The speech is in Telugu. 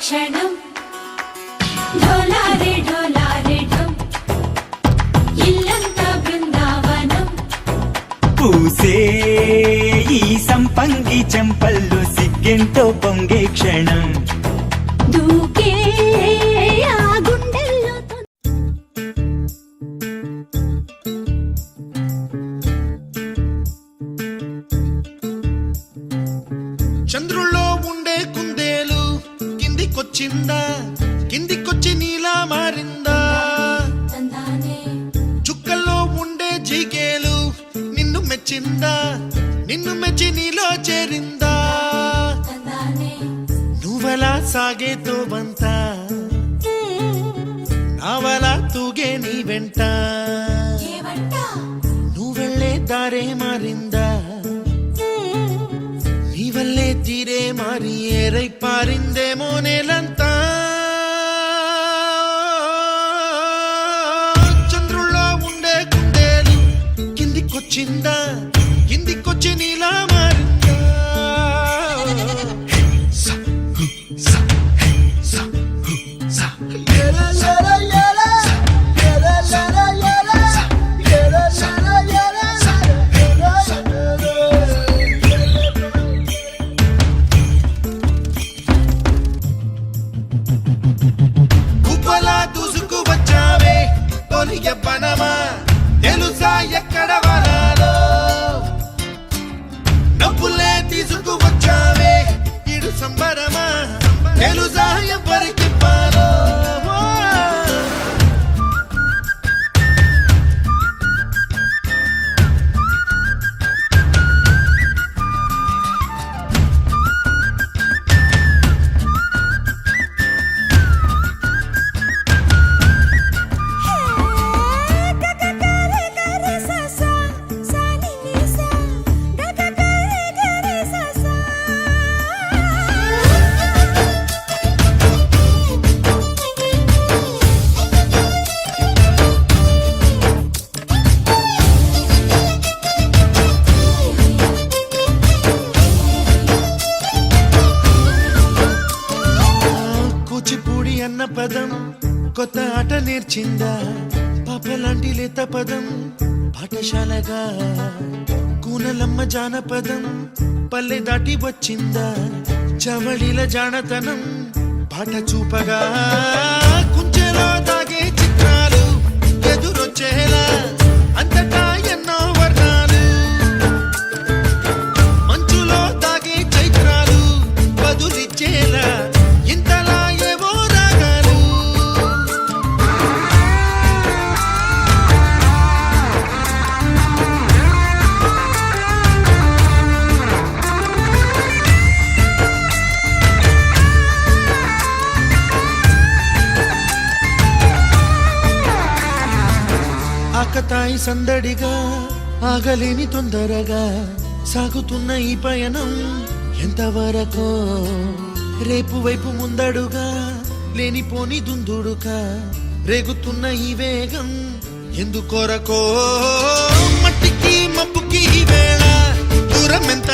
క్షణం ఢోలారే ఢోలారే ఢం ఇల్లంతా బృందావనం పూసే ఈ సంపంగి చెంపల్లో సిగ్గెంతో పొంగే క్షణం దూకే ఆ గుండెల్లో చంద్రుల్లో ఉండే కుందేలు కిందికొచ్చిందా కిందికొచ్చి నీలా మారిందా చుక్కల్లో ఉండే జిగేలు నిన్ను మెచ్చిందా నిన్ను మెచ్చి నీలో చేరిందా నువ్వలా సాగే తోబంత నావలా తూగే నీ వెంట నువ్వెళ్ళే దారే మారిందా నీవల్లే తీరే మారి ఏరై పారిందేమో నేలంతా చంద్రుల్లో ఉండే కుందేలు కిందికొచ్చిందా కిందికొచ్చి నీలా మారిందా ఎవ్వనమా తెలుసా ఎక్కడ వరాలో డబ్బులే తీసుకువచ్చావే ఇడు సంబరమా తెలుసా ఎవరికి పాలో అన్న పదం కొత్త ఆట నేర్చిందా పాపలాంటి లేత పదం పాఠశాలగా కూనలమ్మ జానపదం పల్లె దాటి వచ్చిందా చవళిల జానతనం పాట చూపగా కుంచెలో దాగే చిత్రాలు ఎదురొచ్చేలా అంతటా ఎన్నో వర్ణాలు మంచులో దాగే చైత్రాలు బదులిచ్చేలా ఇంతలా ఆకతాయి సందడిగా ఆగలేని తొందరగా సాగుతున్న ఈ పయనం ఎంతవరకో రేపు వైపు ముందడుగా లేనిపోని దుందుడుగా రేగుతున్న ఈ వేగం ఎందుకొరకో మట్టికి మబ్బుకి ఈ వేళ దూరం ఎంత